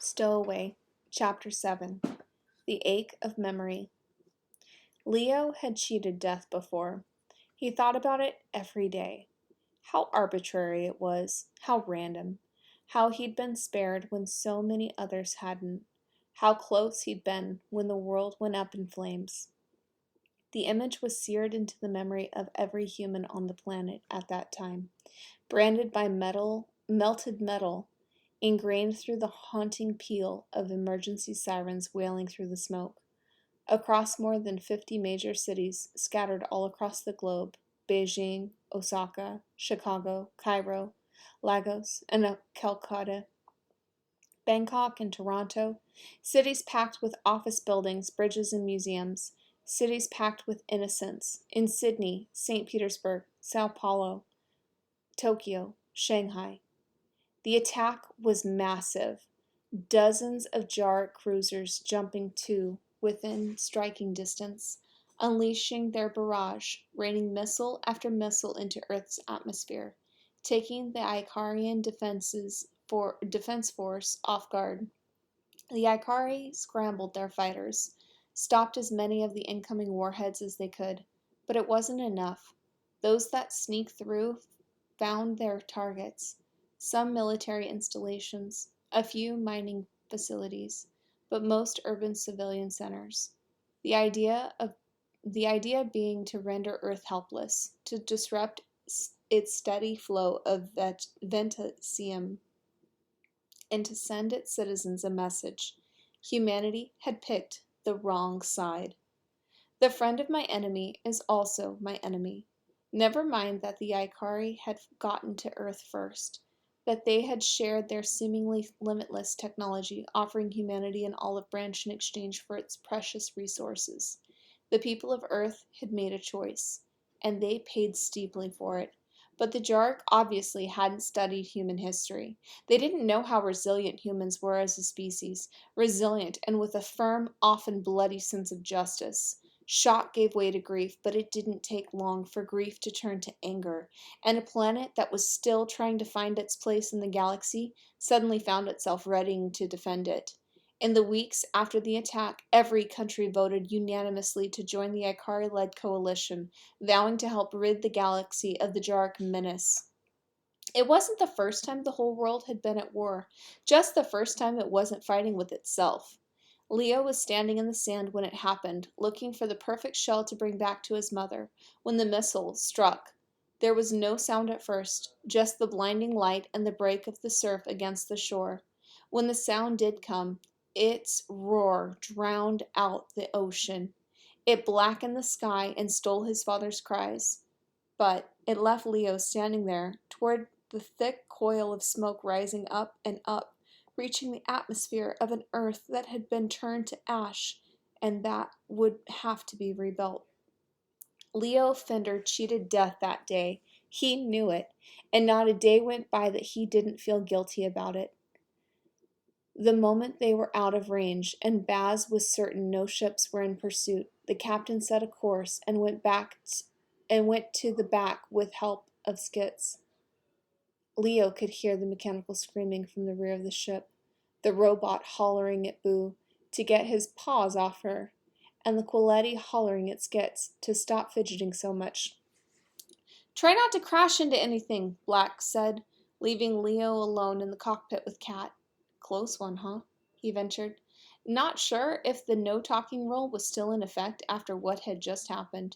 Stowaway Chapter 7 The Ache of Memory. Leo had cheated death before. He thought about it every day. How arbitrary it was, how random, how he'd been spared when so many others hadn't, how close he'd been when the world went up in flames. The image was seared into the memory of every human on the planet at that time, branded by melted metal, ingrained through the haunting peal of emergency sirens wailing through the smoke. Across more than 50 major cities scattered all across the globe, Beijing, Osaka, Chicago, Cairo, Lagos, and Calcutta, Bangkok and Toronto, cities packed with office buildings, bridges, and museums, cities packed with innocence, in Sydney, St. Petersburg, Sao Paulo, Tokyo, Shanghai. The attack was massive. Dozens of Jar cruisers jumping to within striking distance, unleashing their barrage, raining missile after missile into Earth's atmosphere, taking the Icarian defense force off guard. The Icari scrambled their fighters, stopped as many of the incoming warheads as they could, but it wasn't enough. Those that sneaked through found their targets. Some military installations, a few mining facilities, but most urban civilian centers. The idea being to render Earth helpless, to disrupt its steady flow of Ventasium, and to send its citizens a message. Humanity had picked the wrong side. The friend of my enemy is also my enemy. Never mind that the Icari had gotten to Earth first, that they had shared their seemingly limitless technology, offering humanity an olive branch in exchange for its precious resources. The people of Earth had made a choice, and they paid steeply for it. But the Jark obviously hadn't studied human history. They didn't know how resilient humans were as a species, resilient and with a firm, often bloody sense of justice. Shock gave way to grief, but it didn't take long for grief to turn to anger, and a planet that was still trying to find its place in the galaxy suddenly found itself readying to defend it. In the weeks after the attack, every country voted unanimously to join the Ikari-led coalition, vowing to help rid the galaxy of the Jark menace. It wasn't the first time the whole world had been at war, just the first time it wasn't fighting with itself. Leo was standing in the sand when it happened, looking for the perfect shell to bring back to his mother, when the missile struck. There was no sound at first, just the blinding light and the break of the surf against the shore. When the sound did come, its roar drowned out the ocean. It blackened the sky and stole his father's cries. But it left Leo standing there, toward the thick coil of smoke rising up and up, reaching the atmosphere of an Earth that had been turned to ash and that would have to be rebuilt. Leo Fender cheated death that day. He knew it, and not a day went by that he didn't feel guilty about it. The moment they were out of range, and Baz was certain no ships were in pursuit, the captain set a course and went to the back with help of Skits. Leo could hear the mechanical screaming from the rear of the ship, the robot hollering at Boo to get his paws off her, and the Quilletti hollering at Skits to stop fidgeting so much. "Try not to crash into anything," Black said, leaving Leo alone in the cockpit with Kat. "Close one, huh?" he ventured, not sure if the no-talking rule was still in effect after what had just happened.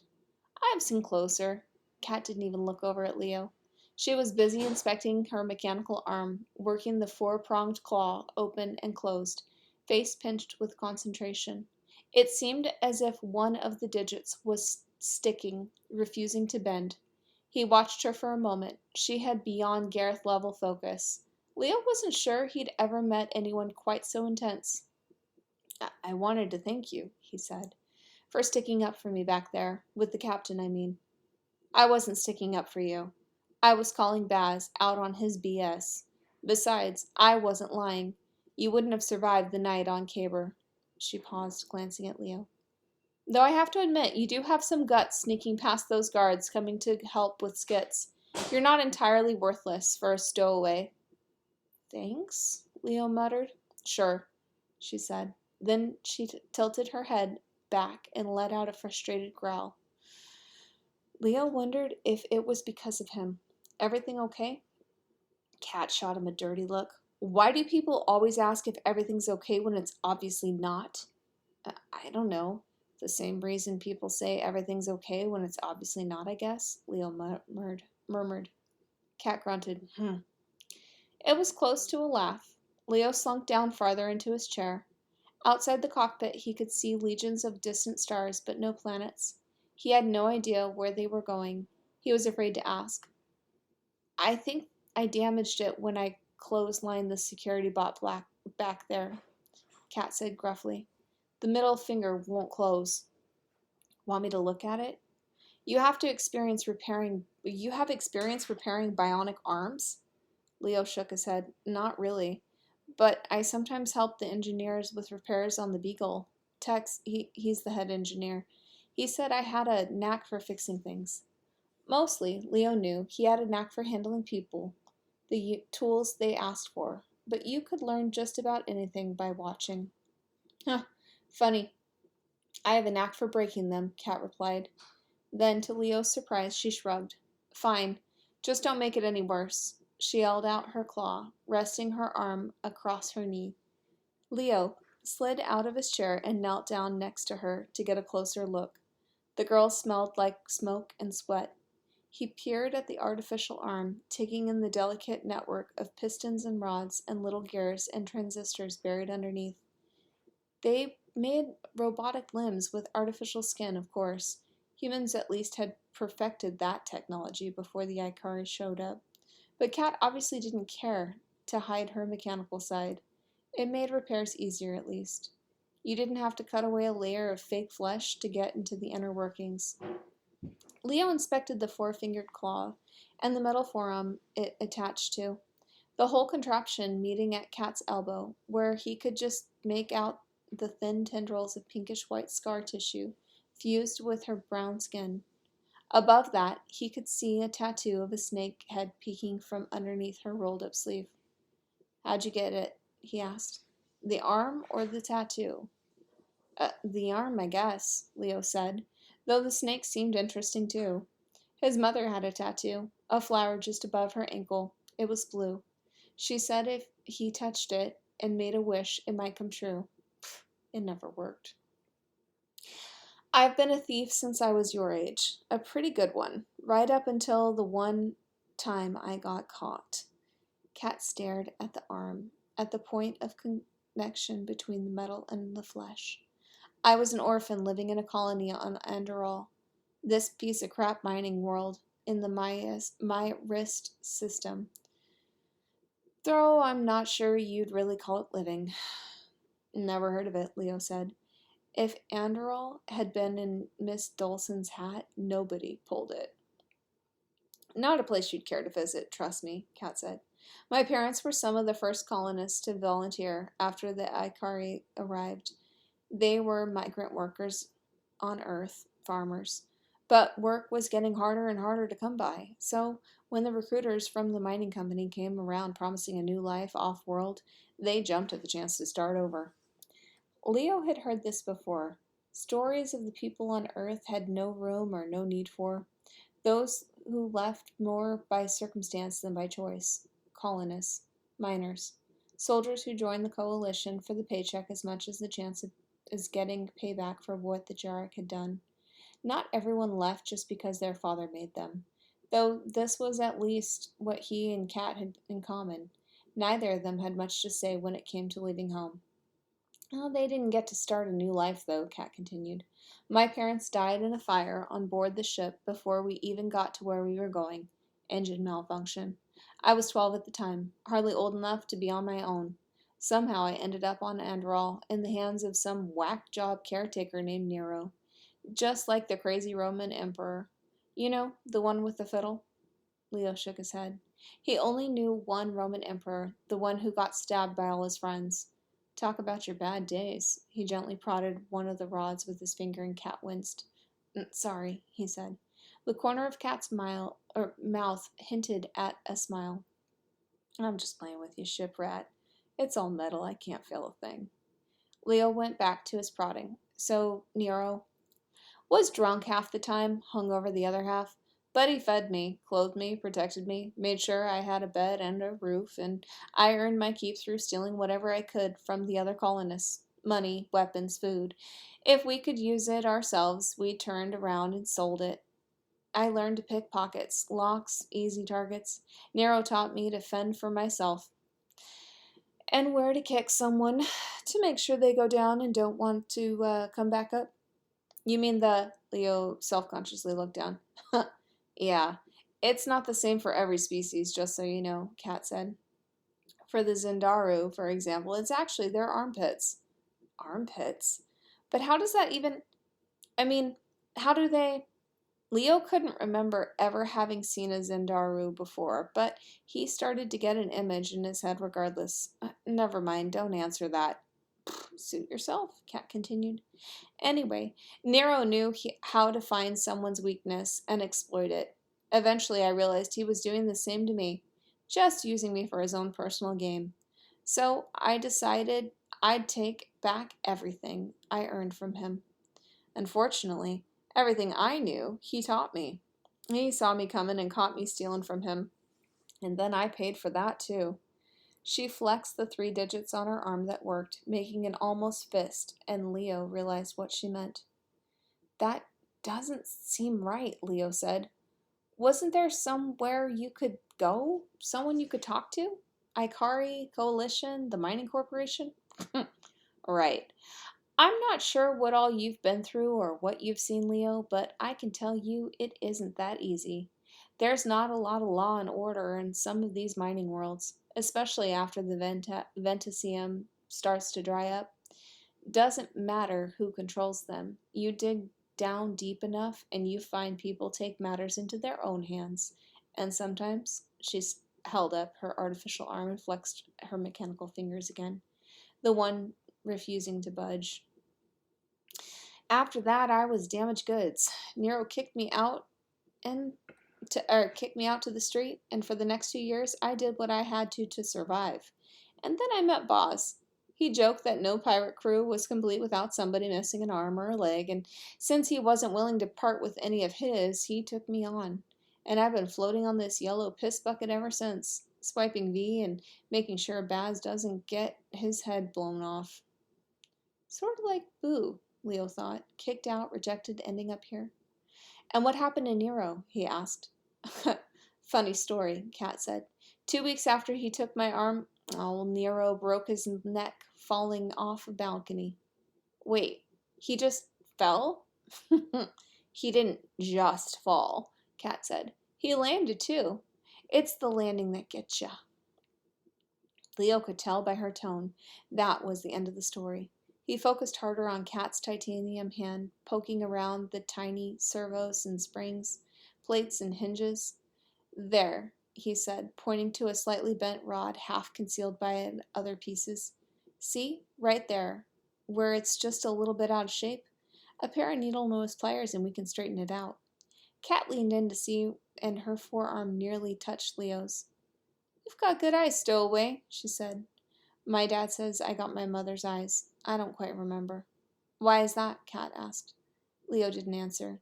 "I've seen closer." Kat didn't even look over at Leo. She was busy inspecting her mechanical arm, working the four-pronged claw open and closed, face pinched with concentration. It seemed as if one of the digits was sticking, refusing to bend. He watched her for a moment. She had beyond Gareth-level focus. Leo wasn't sure he'd ever met anyone quite so intense. "I wanted to thank you," he said, "for sticking up for me back there, with the captain, I mean." "I wasn't sticking up for you. I was calling Baz out on his BS. Besides, I wasn't lying. You wouldn't have survived the night on Caber." She paused, glancing at Leo. "Though I have to admit, you do have some guts sneaking past those guards coming to help with Skits. You're not entirely worthless for a stowaway." "Thanks," Leo muttered. Sure, she said. Then she tilted her head back and let out a frustrated growl. Leo wondered if it was because of him. Everything okay? Kat shot him a dirty look. Why do people always ask if everything's okay when it's obviously not? I don't know. The same reason people say everything's okay when it's obviously not, I guess, Leo murmured. Kat grunted. It was close to a laugh. Leo slunk down farther into his chair. Outside the cockpit, he could see legions of distant stars, but no planets. He had no idea where they were going. He was afraid to ask. I think I damaged it when I clotheslined the security bot back there, Kat said gruffly. The middle finger won't close. Want me to look at it? You have experience repairing bionic arms? Leo shook his head. Not really. But I sometimes help the engineers with repairs on the Beagle. Tex, he's the head engineer. He said I had a knack for fixing things. Mostly, Leo knew, he had a knack for handling people, the tools they asked for. But you could learn just about anything by watching. Huh, funny. I have a knack for breaking them, Kat replied. Then, to Leo's surprise, she shrugged. Fine. Just don't make it any worse. She held out her claw, resting her arm across her knee. Leo slid out of his chair and knelt down next to her to get a closer look. The girl smelled like smoke and sweat. He peered at the artificial arm, taking in the delicate network of pistons and rods and little gears and transistors buried underneath. They made robotic limbs with artificial skin, of course. Humans at least had perfected that technology before the Ikari showed up. But Kat obviously didn't care to hide her mechanical side. It made repairs easier, at least. You didn't have to cut away a layer of fake flesh to get into the inner workings. Leo inspected the four-fingered claw and the metal forearm it attached to, the whole contraption meeting at Kat's elbow, where he could just make out the thin tendrils of pinkish-white scar tissue fused with her brown skin. Above that, he could see a tattoo of a snake head peeking from underneath her rolled-up sleeve. How'd you get it? He asked. The arm or the tattoo? The arm, I guess, Leo said, though the snake seemed interesting too. His mother had a tattoo, a flower just above her ankle. It was blue. She said if he touched it and made a wish, it might come true. Pfft, it never worked. I've been a thief since I was your age. A pretty good one, right up until the one time I got caught. Kat stared at the arm, at the point of connection between the metal and the flesh. I was an orphan living in a colony on Andorol, this piece of crap mining world in the my wrist system. Though I'm not sure you'd really call it living. Never heard of it, Leo said. If Andorol had been in Miss Dulcin's hat, nobody pulled it. Not a place you'd care to visit, trust me, Kat said. My parents were some of the first colonists to volunteer after the Ikari arrived. They were migrant workers on Earth, farmers. But work was getting harder and harder to come by. So when the recruiters from the mining company came around promising a new life off-world, they jumped at the chance to start over. Leo had heard this before. Stories of the people on Earth had no room or no need for. Those who left more by circumstance than by choice. Colonists. Miners. Soldiers who joined the coalition for the paycheck as much as the chance of getting payback for what the Jarek had done. Not everyone left just because their father made them, though this was at least what he and Kat had in common. Neither of them had much to say when it came to leaving home. Oh, they didn't get to start a new life, though, Kat continued. My parents died in a fire on board the ship before we even got to where we were going. Engine malfunction. I was 12 at the time, hardly old enough to be on my own. Somehow I ended up on Andorol in the hands of some whack job caretaker named Nero. Just like the crazy Roman emperor. You know, the one with the fiddle? Leo shook his head. He only knew one Roman emperor, the one who got stabbed by all his friends. Talk about your bad days. He gently prodded one of the rods with his finger and Kat winced. Sorry, he said. The corner of Kat's mouth hinted at a smile. I'm just playing with you, ship rat. It's all metal. I can't feel a thing. Leo went back to his prodding. So, Nero was drunk half the time, hungover the other half. But he fed me, clothed me, protected me, made sure I had a bed and a roof, and I earned my keep through stealing whatever I could from the other colonists. Money, weapons, food. If we could use it ourselves, we turned around and sold it. I learned to pick pockets, locks, easy targets. Nero taught me to fend for myself and where to kick someone to make sure they go down and don't want to come back up. You mean Leo self-consciously looked down. Yeah, it's not the same for every species, just so you know, Kat said. For the Zindaru, for example, it's actually their armpits. Armpits? But how does that even... I mean, how do they... Leo couldn't remember ever having seen a Zindaru before, but he started to get an image in his head regardless. Never mind, don't answer that. Suit yourself, Kat continued. Anyway, Nero knew how to find someone's weakness and exploit it. Eventually, I realized he was doing the same to me, just using me for his own personal game. So I decided I'd take back everything I earned from him. Unfortunately, everything I knew, he taught me. He saw me coming and caught me stealing from him. And then I paid for that, too. She flexed the 3 digits on her arm that worked, making an almost fist, and Leo realized what she meant. That doesn't seem right, Leo said. Wasn't there somewhere you could go? Someone you could talk to? Ikari, Coalition, the Mining Corporation? Right. I'm not sure what all you've been through or what you've seen, Leo, but I can tell you it isn't that easy. There's not a lot of law and order in some of these mining worlds, especially after the Ventasium starts to dry up. Doesn't matter who controls them. You dig down deep enough and you find people take matters into their own hands. And sometimes she's held up her artificial arm and flexed her mechanical fingers again, the one refusing to budge. After that, I was damaged goods. Nero kicked me out to the street, and for the next 2 years, I did what I had to survive. And then I met Boz. He joked that no pirate crew was complete without somebody missing an arm or a leg, and since he wasn't willing to part with any of his, he took me on. And I've been floating on this yellow piss bucket ever since, swiping V and making sure Baz doesn't get his head blown off. Sort of like Boo, Leo thought, kicked out, rejected, ending up here. And what happened to Nero? He asked. Funny story, Kat said. 2 weeks after he took my arm, Nero broke his neck falling off a balcony. Wait, he just fell? He didn't just fall, Kat said. He landed too. It's the landing that gets ya. Leo could tell by her tone that was the end of the story. He focused harder on Kat's titanium hand, poking around the tiny servos and springs, plates and hinges. There, he said, pointing to a slightly bent rod half concealed by other pieces. See, right there, where it's just a little bit out of shape? A pair of needle-nose pliers and we can straighten it out. Kat leaned in to see, and her forearm nearly touched Leo's. You've got good eyes, Stowaway, she said. My dad says I got my mother's eyes. I don't quite remember. Why is that? Kat asked. Leo didn't answer.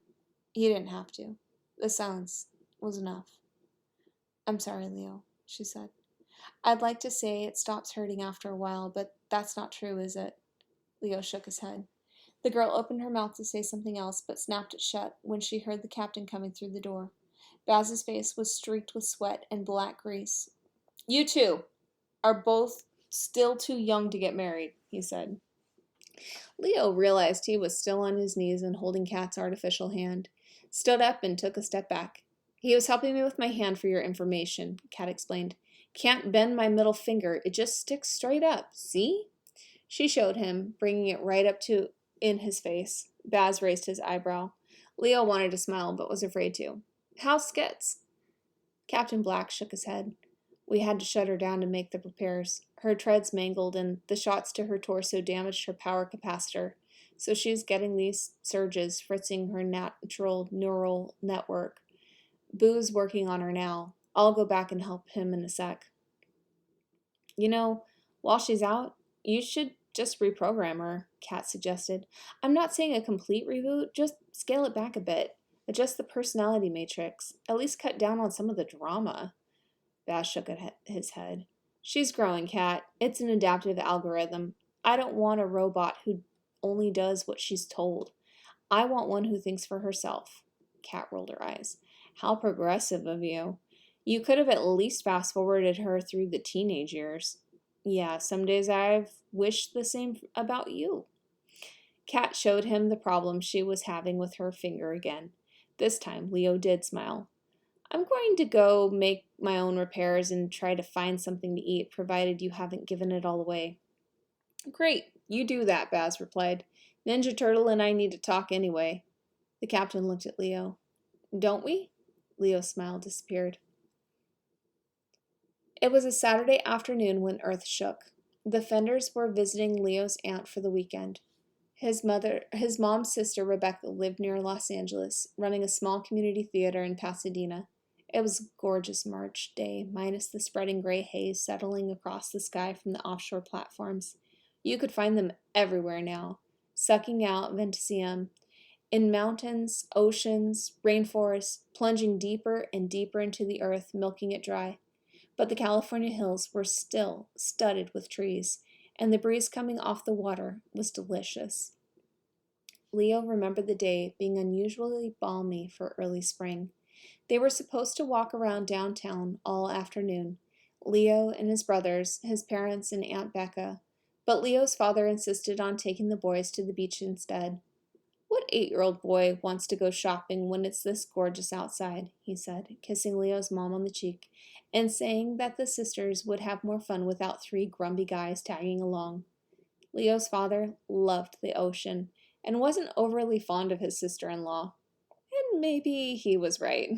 He didn't have to. The silence was enough. I'm sorry, Leo, she said. I'd like to say it stops hurting after a while, but that's not true, is it? Leo shook his head. The girl opened her mouth to say something else, but snapped it shut when she heard the captain coming through the door. Baz's face was streaked with sweat and black grease. You two are both still too young to get married, he said. Leo realized he was still on his knees and holding Kat's artificial hand, stood up and took a step back. He was helping me with my hand for your information, Kat explained. Can't bend my middle finger. It just sticks straight up. See? She showed him, bringing it right up to in his face. Baz raised his eyebrow. Leo wanted to smile, but was afraid to. How's Skits? Captain Black shook his head. We had to shut her down to make the repairs. Her treads mangled, and the shots to her torso damaged her power capacitor, so she's getting these surges, fritzing her natural neural network. Boo's working on her now. I'll go back and help him in a sec. You know, While she's out, you should just reprogram her, Kat suggested. I'm not saying a complete reboot, just scale it back a bit. Adjust the personality matrix. At least cut down on some of the drama. Baz shook his head. She's growing, Kat. It's an adaptive algorithm. I don't want a robot who only does what she's told. I want one who thinks for herself. Kat rolled her eyes. How progressive of you. You could have at least fast forwarded her through the teenage years. Yeah, some days I've wished the same about you. Kat showed him the problem she was having with her finger again. This time, Leo did smile. I'm going to go make my own repairs and try to find something to eat, provided you haven't given it all away. Great, you do that, Baz replied. Ninja Turtle and I need to talk anyway. The captain looked at Leo. Don't we? Leo's smile disappeared. It was a Saturday afternoon when Earth shook. The Fenders were visiting Leo's aunt for the weekend. His mom's sister, Rebecca, lived near Los Angeles, running a small community theater in Pasadena. It was a gorgeous March day, minus the spreading gray haze settling across the sky from the offshore platforms. You could find them everywhere now, sucking out Ventisium, in mountains, oceans, rainforests, plunging deeper and deeper into the earth, milking it dry. But the California hills were still studded with trees, and the breeze coming off the water was delicious. Leo remembered the day being unusually balmy for early spring. They were supposed to walk around downtown all afternoon, Leo and his brothers, his parents, and Aunt Becca, but Leo's father insisted on taking the boys to the beach instead. What 8-year-old boy wants to go shopping when it's this gorgeous outside, he said, kissing Leo's mom on the cheek, and saying that the sisters would have more fun without 3 grumpy guys tagging along. Leo's father loved the ocean and wasn't overly fond of his sister-in-law. And maybe he was right.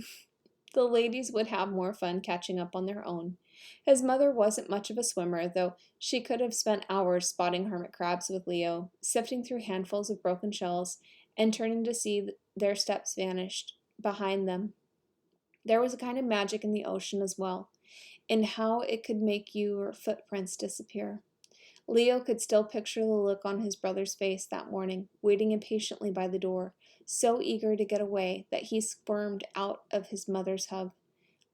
The ladies would have more fun catching up on their own. His mother wasn't much of a swimmer, though she could have spent hours spotting hermit crabs with Leo, sifting through handfuls of broken shells, and turning to see their steps vanished behind them. There was a kind of magic in the ocean as well, in how it could make your footprints disappear. Leo could still picture the look on his brother's face that morning, waiting impatiently by the door, so eager to get away that he squirmed out of his mother's hug.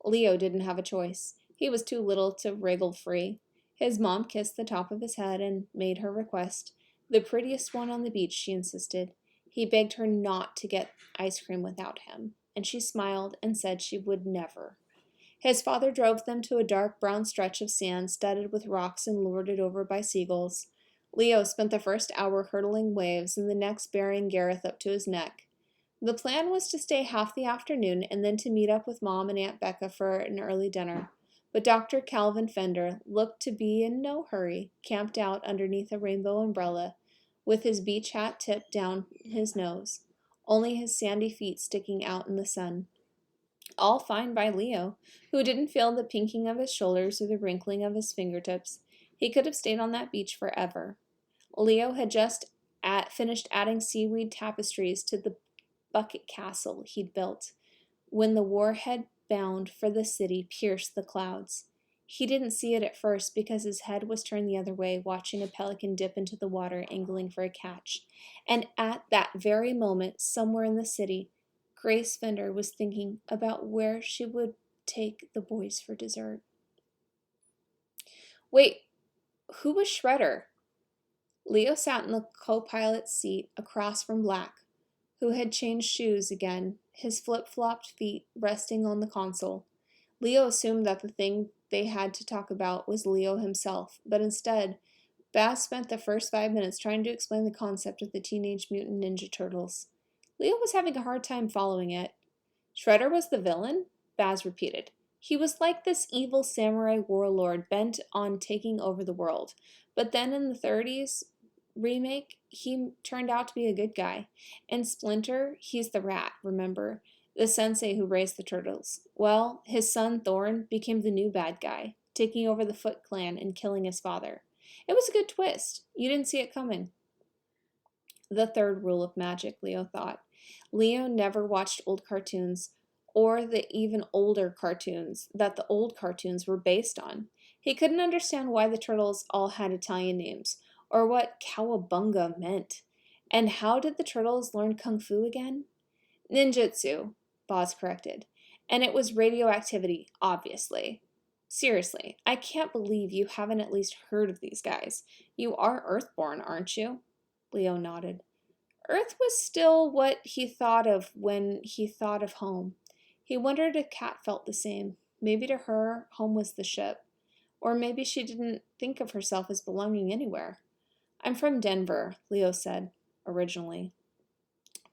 Leo didn't have a choice. He was too little to wriggle free. His mom kissed the top of his head and made her request. The prettiest one on the beach, she insisted. He begged her not to get ice cream without him, and she smiled and said she would never. His father drove them to a dark brown stretch of sand studded with rocks and lorded over by seagulls. Leo spent the first hour hurdling waves and the next bearing Gareth up to his neck. The plan was to stay half the afternoon and then to meet up with Mom and Aunt Becca for an early dinner. But Dr. Calvin Fender looked to be in no hurry, camped out underneath a rainbow umbrella, with his beach hat tipped down his nose, only his sandy feet sticking out in the sun. All fine by Leo, who didn't feel the pinking of his shoulders or the wrinkling of his fingertips. He could have stayed on that beach forever. Leo had just finished adding seaweed tapestries to the bucket castle he'd built when the warhead bound for the city pierced the clouds. He didn't see it at first because his head was turned the other way, watching a pelican dip into the water, angling for a catch. And at that very moment, somewhere in the city, Grace Fender was thinking about where she would take the boys for dessert. Wait, who was Shredder? Leo sat in the co-pilot's seat across from Black, who had changed shoes again, his flip-flopped feet resting on the console. Leo assumed that the thing they had to talk about was Leo himself, but instead, Baz spent the first 5 minutes trying to explain the concept of the Teenage Mutant Ninja Turtles. Leo was having a hard time following it. Shredder was the villain? Baz repeated. He was like this evil samurai warlord bent on taking over the world. But then in the 30s remake, he turned out to be a good guy. And Splinter, he's the rat, remember? The sensei who raised the turtles. Well, his son Thorn became the new bad guy, taking over the Foot Clan and killing his father. It was a good twist. You didn't see it coming. The third rule of magic, Leo thought. Leo never watched old cartoons, or the even older cartoons that the old cartoons were based on. He couldn't understand why the turtles all had Italian names, or what cowabunga meant. And how did the turtles learn kung fu again? Ninjutsu, Boz corrected. And it was radioactivity, obviously. Seriously, I can't believe you haven't at least heard of these guys. You are Earthborn, aren't you? Leo nodded. Earth was still what he thought of when he thought of home. He wondered if Kat felt the same. Maybe to her, home was the ship. Or maybe she didn't think of herself as belonging anywhere. I'm from Denver, Leo said, originally.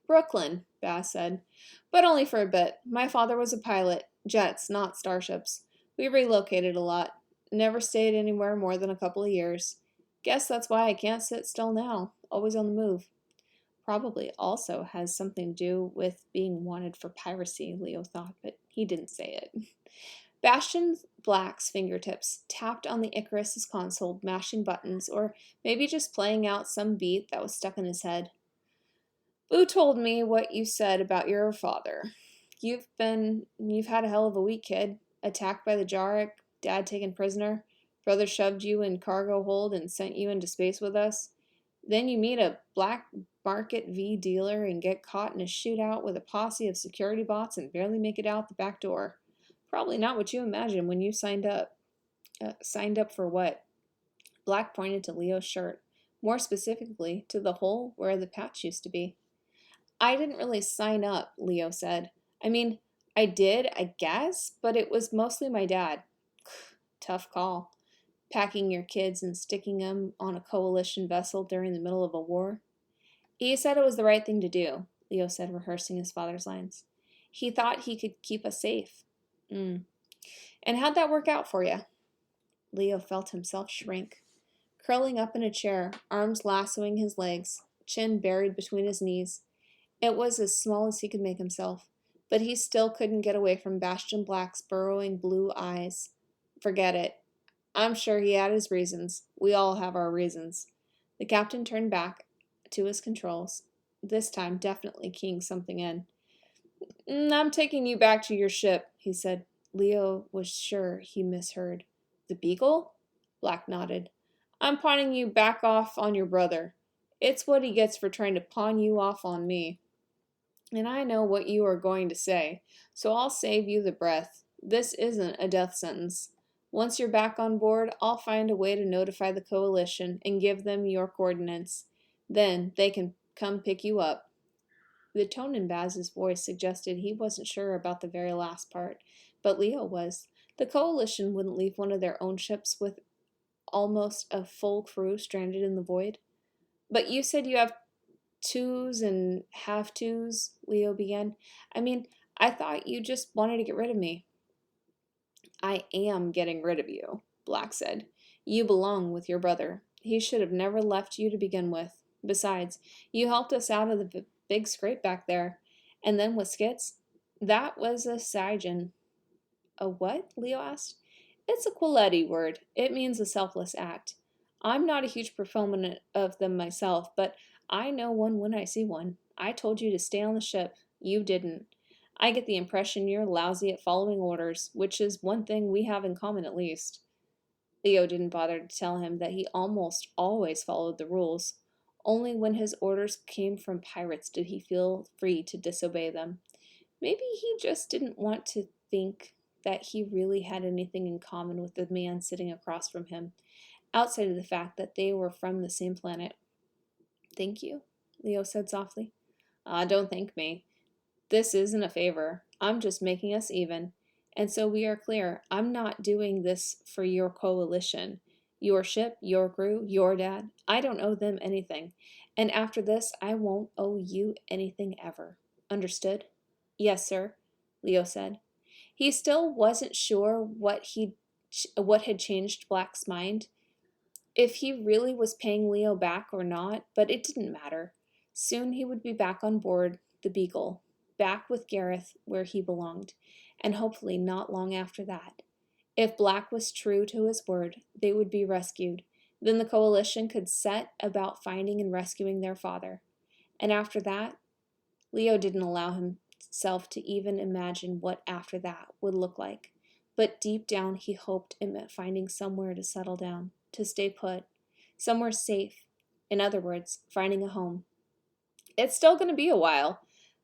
Brooklyn, Bass said. But only for a bit. My father was a pilot. Jets, not starships. We relocated a lot. Never stayed anywhere more than a couple of years. Guess that's why I can't sit still now. Always on the move. Probably also has something to do with being wanted for piracy, Leo thought, but he didn't say it. Bastion Black's fingertips tapped on the Icarus's console, mashing buttons, or maybe just playing out some beat that was stuck in his head. Boo told me what you said about your father. You've had a hell of a week, kid. Attacked by the Jarek, dad taken prisoner, brother shoved you in cargo hold and sent you into space with us. Then you meet a black market V dealer and get caught in a shootout with a posse of security bots and barely make it out the back door. Probably not what you imagined when you signed up. Signed up for what? Black pointed to Leo's shirt, more specifically to the hole where the patch used to be. I didn't really sign up, Leo said. I mean, I did, I guess, but it was mostly my dad. Tough call. Packing your kids and sticking them on a coalition vessel during the middle of a war. He said it was the right thing to do, Leo said, rehearsing his father's lines. He thought he could keep us safe. And how'd that work out for you? Leo felt himself shrink. Curling up in a chair, arms lassoing his legs, chin buried between his knees. It was as small as he could make himself, but he still couldn't get away from Bastion Black's burrowing blue eyes. Forget it. I'm sure he had his reasons. We all have our reasons. The captain turned back to his controls, this time definitely keying something in. I'm taking you back to your ship, he said. Leo was sure he misheard. The Beagle? Black nodded. I'm pawning you back off on your brother. It's what he gets for trying to pawn you off on me. And I know what you are going to say, so I'll save you the breath. This isn't a death sentence. Once you're back on board, I'll find a way to notify the coalition and give them your coordinates. Then they can come pick you up. The tone in Baz's voice suggested he wasn't sure about the very last part, but Leo was. The coalition wouldn't leave one of their own ships with almost a full crew stranded in the void. But you said you have twos and half twos, Leo began. I mean, I thought you just wanted to get rid of me. I am getting rid of you, Black said. You belong with your brother. He should have never left you to begin with. Besides, you helped us out of the big scrape back there. And then with Skits, that was a Saigen. A what? Leo asked. It's a Quilleti word. It means a selfless act. I'm not a huge proponent of them myself, but I know one when I see one. I told you to stay on the ship. You didn't. I get the impression you're lousy at following orders, which is one thing we have in common at least. Leo didn't bother to tell him that he almost always followed the rules. Only when his orders came from pirates did he feel free to disobey them. Maybe he just didn't want to think that he really had anything in common with the man sitting across from him, outside of the fact that they were from the same planet. Thank you, Leo said softly. Don't thank me. This isn't a favor. I'm just making us even. And so we are clear, I'm not doing this for your coalition. Your ship, your crew, your dad. I don't owe them anything. And after this, I won't owe you anything ever. Understood? Yes, sir, Leo said. He still wasn't sure what had changed Black's mind, if he really was paying Leo back or not, but it didn't matter. Soon he would be back on board the Beagle, back with Gareth where he belonged, and hopefully not long after that. If Black was true to his word, they would be rescued. Then the coalition could set about finding and rescuing their father. And after that, Leo didn't allow himself to even imagine what after that would look like. But deep down he hoped it meant finding somewhere to settle down, to stay put, somewhere safe. In other words, finding a home. It's still going to be a while.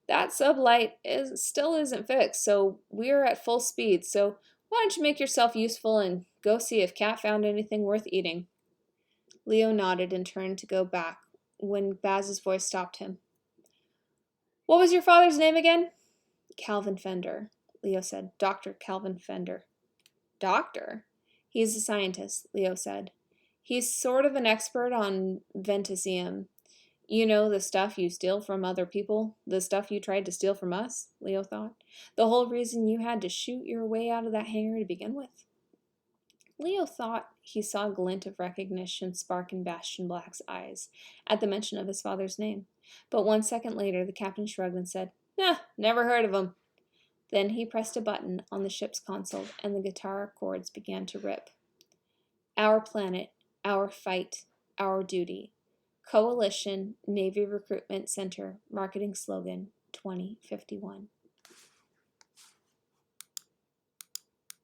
That sublight still isn't fixed, so we're at full speed, so why don't you make yourself useful and go see if Cat found anything worth eating? Leo nodded and turned to go back when Baz's voice stopped him. What was your father's name again? Calvin Fender, Leo said. Dr. Calvin Fender. Doctor? He's a scientist, Leo said. He's sort of an expert on Ventasium. You know, the stuff you steal from other people, the stuff you tried to steal from us, Leo thought. The whole reason you had to shoot your way out of that hangar to begin with. Leo thought he saw a glint of recognition spark in Bastian Black's eyes at the mention of his father's name. But 1 second later, the captain shrugged and said, never heard of him. Then he pressed a button on the ship's console, and the guitar chords began to rip. Our planet, our fight, our duty. Coalition Navy Recruitment Center Marketing Slogan 2051.